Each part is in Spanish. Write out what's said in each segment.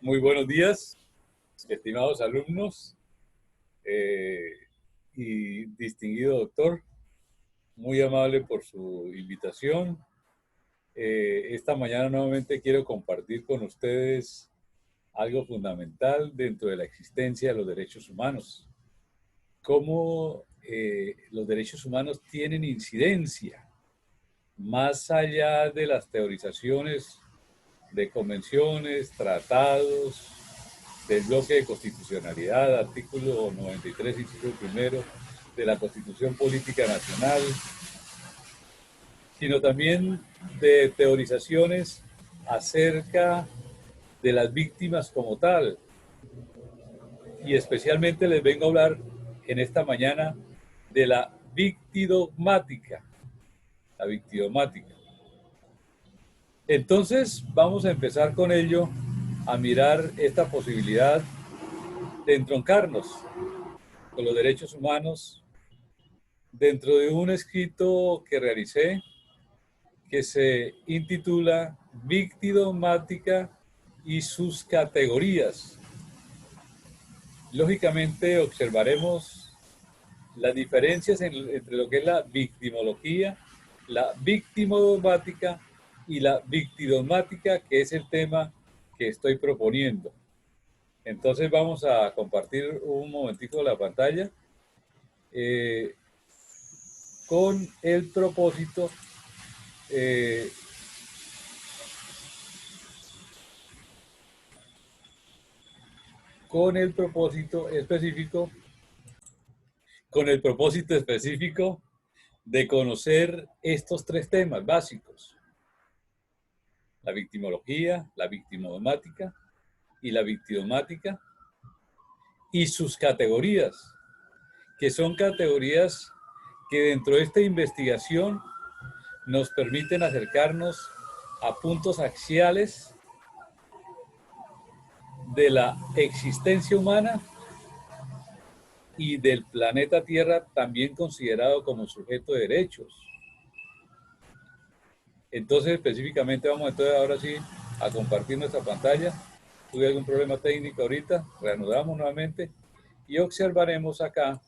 Muy buenos días, estimados alumnos eh, y distinguido doctor. Muy amable por su invitación. Esta mañana nuevamente quiero compartir con ustedes algo fundamental dentro de la existencia de los derechos humanos. Cómo los derechos humanos tienen incidencia más allá de las teorizaciones de convenciones, tratados, del bloque de constitucionalidad, artículo 93, inciso primero de la Constitución Política Nacional, sino también de teorizaciones acerca de las víctimas como tal. Y especialmente les vengo a hablar en esta mañana de la victidogmática. La victidogmática. Entonces vamos a empezar con ello, a mirar esta posibilidad de entroncarnos con los derechos humanos dentro de un escrito que realicé que se intitula Victidogmática y sus categorías. Lógicamente observaremos las diferencias entre lo que es la victimología, la victimodogmática y la victidogmática, que es el tema que estoy proponiendo. Entonces vamos a compartir un momentico la pantalla con el propósito eh, con el propósito específico, de conocer estos tres temas básicos: la victimología, la victimodogmática y la victidogmática, y sus categorías, que son categorías que dentro de esta investigación nos permiten acercarnos a puntos axiales de la existencia humana y del planeta Tierra, también considerado como sujeto de derechos. Entonces, específicamente vamos ahora sí a compartir nuestra pantalla. Tuve algún problema técnico ahorita, reanudamos nuevamente y observaremos acá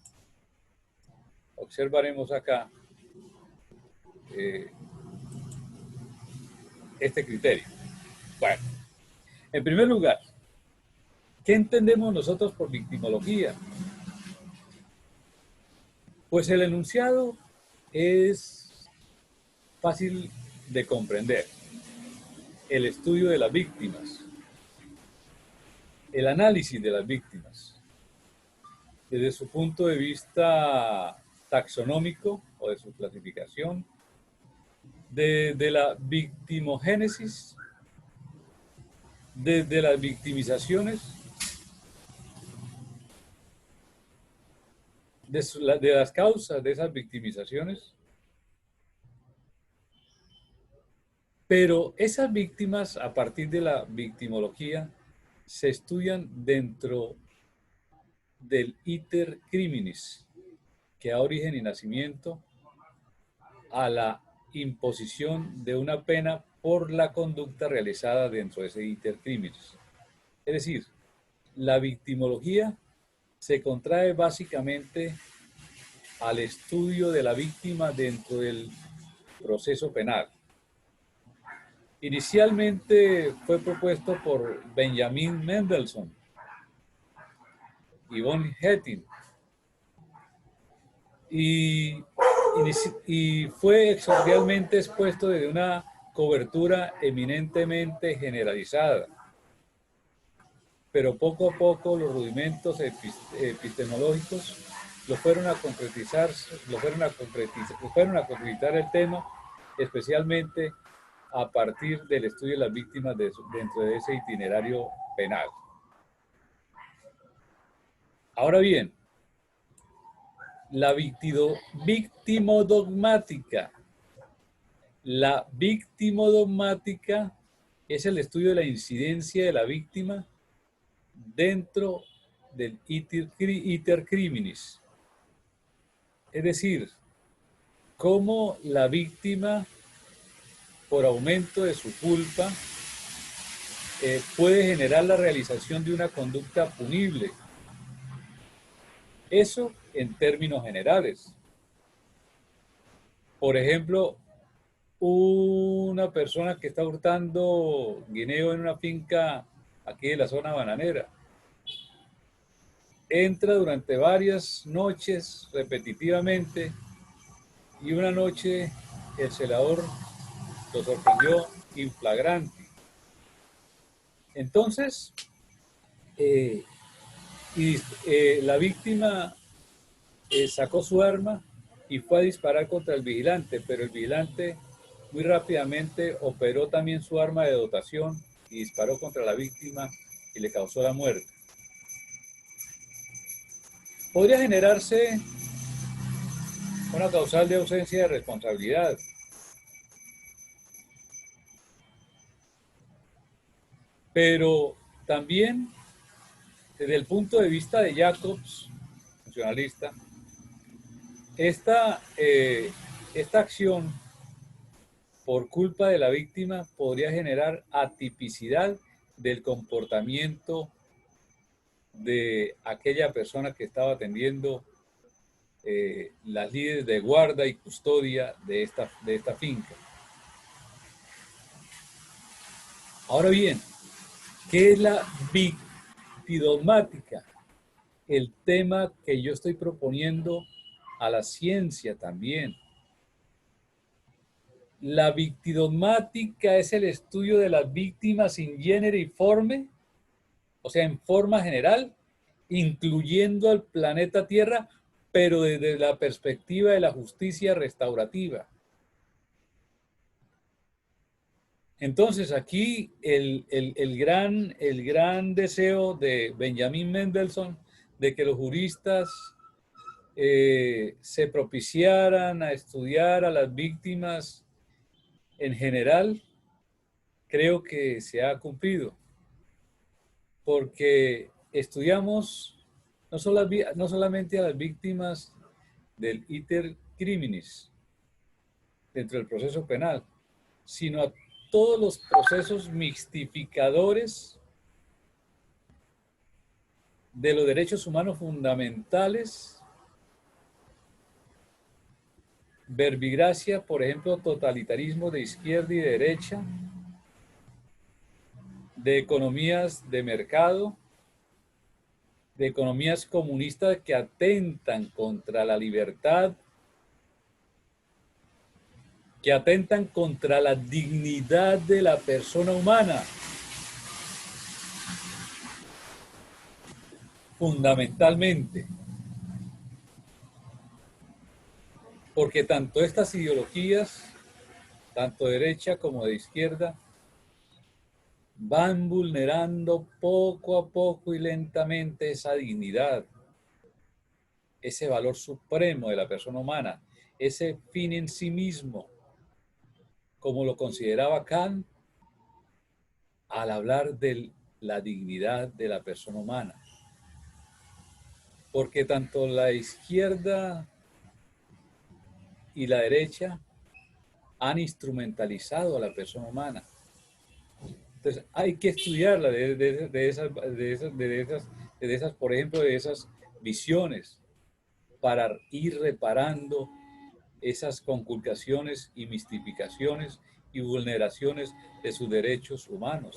eh, este criterio. Bueno, en primer lugar, ¿qué entendemos nosotros por victimología? Pues el enunciado es fácil de comprender: el estudio de las víctimas, el análisis de las víctimas, desde su punto de vista taxonómico o de su clasificación, de la victimogénesis, desde las victimizaciones, de las causas de esas victimizaciones. Pero esas víctimas, a partir de la victimología, se estudian dentro del iter criminis, que da origen y nacimiento a la imposición de una pena por la conducta realizada dentro de ese iter criminis. Es decir, la victimología se contrae básicamente al estudio de la víctima dentro del proceso penal. Inicialmente fue propuesto por Benjamin Mendelssohn y von Hetting, y fue exordialmente expuesto desde una cobertura eminentemente generalizada. Pero poco a poco los rudimentos epistemológicos fueron a concretizar el tema, especialmente a partir del estudio de las víctimas dentro de ese itinerario penal. Ahora bien, la victimodogmática. La victimodogmática es el estudio de la incidencia de la víctima dentro del iter criminis. Es decir, cómo la víctima, por aumento de su culpa, puede generar la realización de una conducta punible. Eso en términos generales. Por ejemplo, una persona que está hurtando guineo en una finca aquí de la zona bananera, entra durante varias noches repetitivamente y una noche el celador lo sorprendió in flagrante. Entonces, eh, la víctima sacó su arma y fue a disparar contra el vigilante, pero el vigilante muy rápidamente operó también su arma de dotación y disparó contra la víctima y le causó la muerte. Podría generarse una causal de ausencia de responsabilidad. Pero también, desde el punto de vista de Jacobs, funcionalista, esta acción por culpa de la víctima podría generar atipicidad del comportamiento de aquella persona que estaba atendiendo las lides de guarda y custodia de esta finca. Ahora bien, ¿qué es la victidogmática? El tema que yo estoy proponiendo a la ciencia también. La victidogmática es el estudio de las víctimas in genere y forme, o sea, en forma general, incluyendo al planeta Tierra, pero desde la perspectiva de la justicia restaurativa. Entonces, aquí el gran deseo de Benjamin Mendelssohn de que los juristas se propiciaran a estudiar a las víctimas en general, creo que se ha cumplido, porque estudiamos no solamente a las víctimas del iter criminis dentro del proceso penal, sino a todos los procesos mixtificadores de los derechos humanos fundamentales, verbigracia, por ejemplo, totalitarismo de izquierda y de derecha, de economías de mercado, de economías comunistas que atentan contra la libertad, que atentan contra la dignidad de la persona humana, fundamentalmente. Porque tanto estas ideologías, tanto de derecha como de izquierda, van vulnerando poco a poco y lentamente esa dignidad, ese valor supremo de la persona humana, ese fin en sí mismo, como lo consideraba Kant al hablar de la dignidad de la persona humana. Porque tanto la izquierda y la derecha han instrumentalizado a la persona humana. Entonces hay que estudiarla de esas, por ejemplo, de esas visiones para ir reparando esas conculcaciones y mistificaciones y vulneraciones de sus derechos humanos.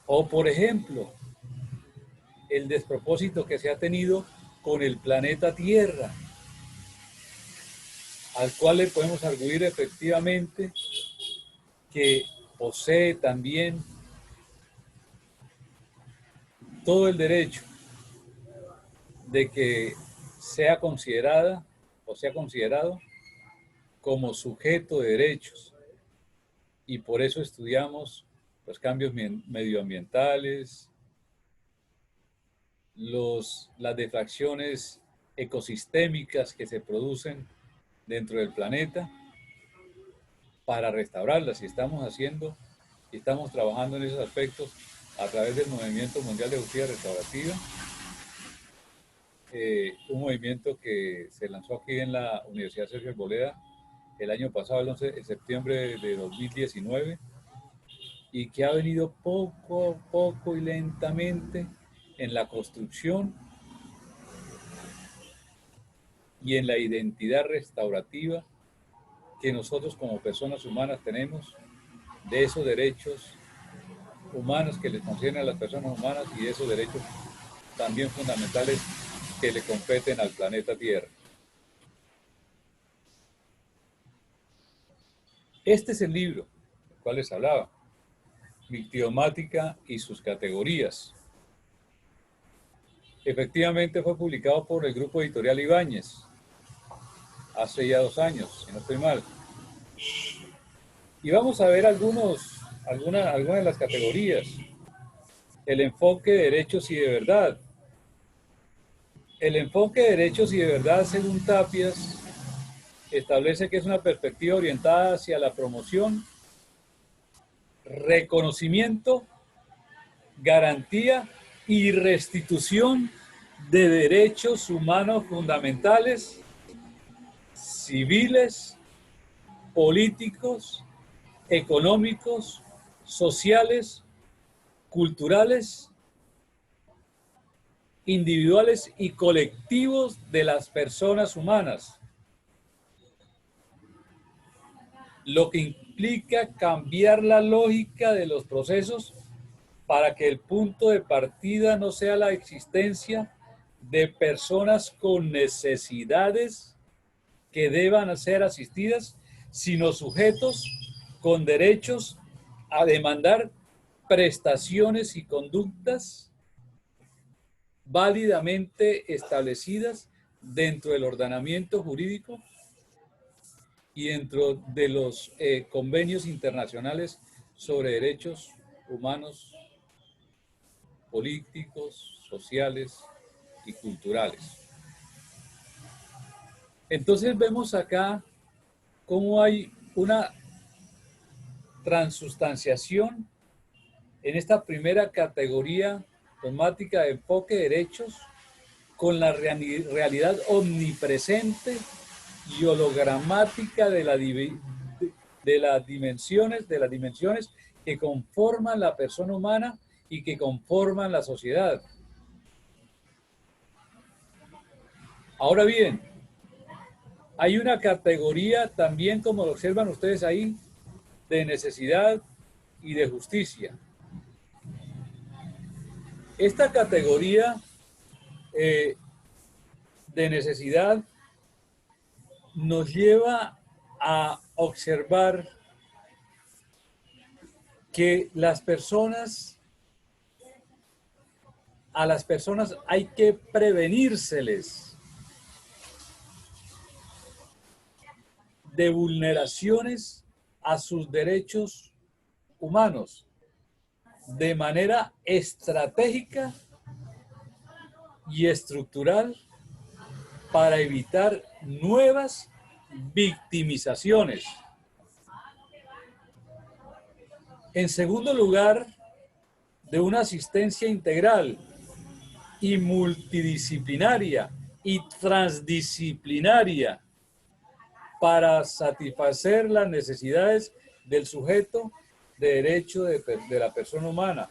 O, por ejemplo, el despropósito que se ha tenido con el planeta Tierra, al cual le podemos arguir efectivamente que posee también todo el derecho de que sea considerada o sea considerado como sujeto de derechos. Y por eso estudiamos los cambios medioambientales, las defracciones ecosistémicas que se producen dentro del planeta para restaurarlas. Y estamos trabajando en esos aspectos a través del Movimiento Mundial de Justicia Restaurativa, un movimiento que se lanzó aquí en la Universidad Sergio Arboleda el año pasado, el 11 de septiembre de 2019, y que ha venido poco a poco y lentamente en la construcción y en la identidad restaurativa que nosotros como personas humanas tenemos de esos derechos humanos que les conceden a las personas humanas y de esos derechos también fundamentales que le competen al planeta Tierra. Este es el libro del cual les hablaba, Victiomática y sus categorías. Efectivamente fue publicado por el Grupo Editorial Ibáñez hace ya 2 años, si no estoy mal. Y vamos a ver algunas de las categorías. El enfoque de derechos y de verdad. El enfoque de derechos y de verdad, según Tapias, establece que es una perspectiva orientada hacia la promoción, reconocimiento, garantía y restitución de derechos humanos fundamentales, civiles, políticos, económicos, sociales, culturales, individuales y colectivos de las personas humanas, lo que implica cambiar la lógica de los procesos para que el punto de partida no sea la existencia de personas con necesidades que deban ser asistidas, sino sujetos con derechos a demandar prestaciones y conductas válidamente establecidas dentro del ordenamiento jurídico y dentro de los convenios internacionales sobre derechos humanos, políticos, sociales y culturales. Entonces vemos acá cómo hay una transustanciación en esta primera categoría temática de enfoque de derechos con la realidad omnipresente y hologramática de las dimensiones que conforman la persona humana y que conforman la sociedad. Ahora bien, hay una categoría también, como lo observan ustedes ahí, de necesidad y de justicia. Esta categoría de necesidad nos lleva a observar que a las personas hay que prevenírseles de vulneraciones a sus derechos humanos de manera estratégica y estructural para evitar nuevas victimizaciones. En segundo lugar, de una asistencia integral y multidisciplinaria y transdisciplinaria para satisfacer las necesidades del sujeto de derecho de la persona humana.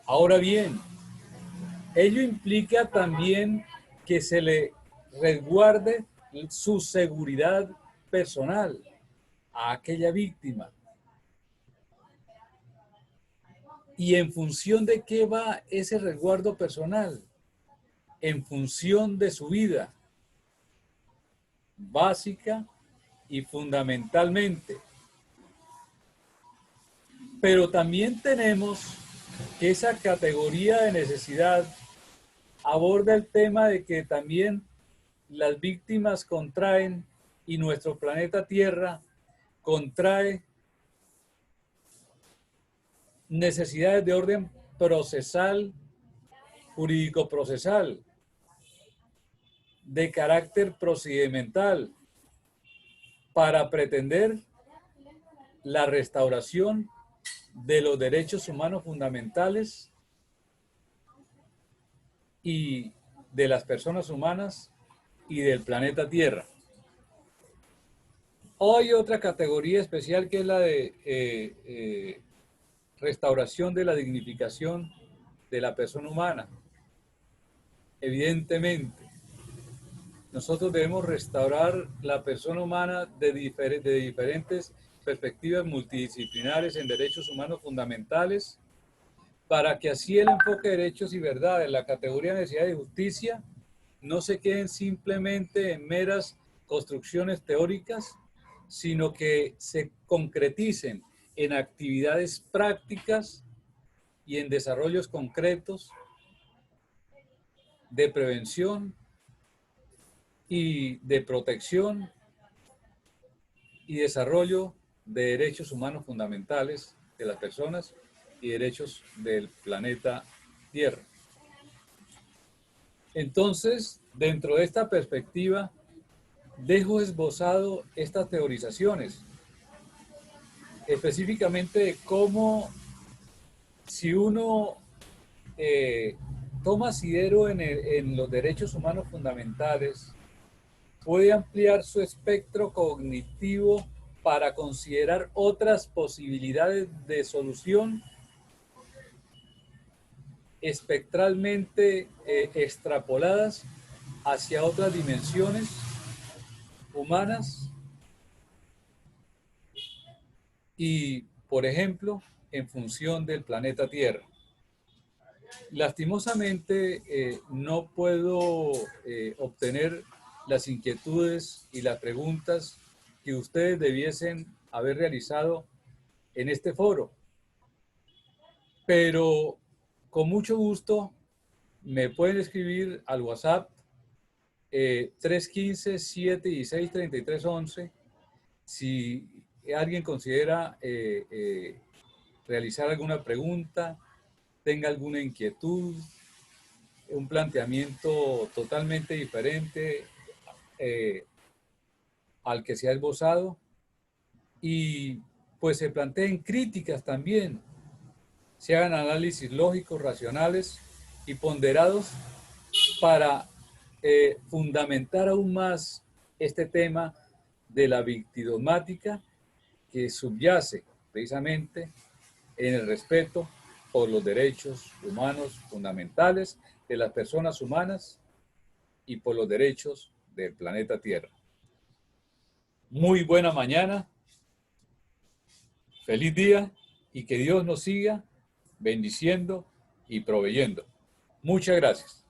Ahora bien, ello implica también que se le resguarde su seguridad personal a aquella víctima. ¿Y en función de qué va ese resguardo personal? En función de su vida básica y fundamentalmente. Pero también tenemos que esa categoría de necesidad aborda el tema de que también las víctimas contraen y nuestro planeta Tierra contrae necesidades de orden procesal, jurídico-procesal, de carácter procedimental, para pretender la restauración de los derechos humanos fundamentales y de las personas humanas y del planeta Tierra. Hay otra categoría especial que es la de restauración de la dignificación de la persona humana. Evidentemente, nosotros debemos restaurar la persona humana de diferentes perspectivas multidisciplinares en derechos humanos fundamentales, para que así el enfoque de derechos y verdades, la categoría de necesidad de justicia, no se queden simplemente en meras construcciones teóricas, sino que se concreticen en actividades prácticas y en desarrollos concretos de prevención y de protección y desarrollo de derechos humanos fundamentales de las personas y derechos del planeta Tierra. Entonces, dentro de esta perspectiva, dejo esbozado estas teorizaciones, específicamente de cómo, si uno toma asidero en los derechos humanos fundamentales, puede ampliar su espectro cognitivo para considerar otras posibilidades de solución espectralmente extrapoladas hacia otras dimensiones humanas y, por ejemplo, en función del planeta Tierra. Lastimosamente, no puedo obtener las inquietudes y las preguntas que ustedes debiesen haber realizado en este foro, pero con mucho gusto me pueden escribir al WhatsApp 315-716-3311 si alguien considera realizar alguna pregunta, tenga alguna inquietud, un planteamiento totalmente diferente al que se ha esbozado, y pues se planteen críticas también, se hagan análisis lógicos, racionales y ponderados para fundamentar aún más este tema de la victidomática que subyace precisamente en el respeto por los derechos humanos fundamentales de las personas humanas y por los derechos del planeta Tierra. Muy buena mañana, feliz día y que Dios nos siga bendiciendo y proveyendo. Muchas gracias.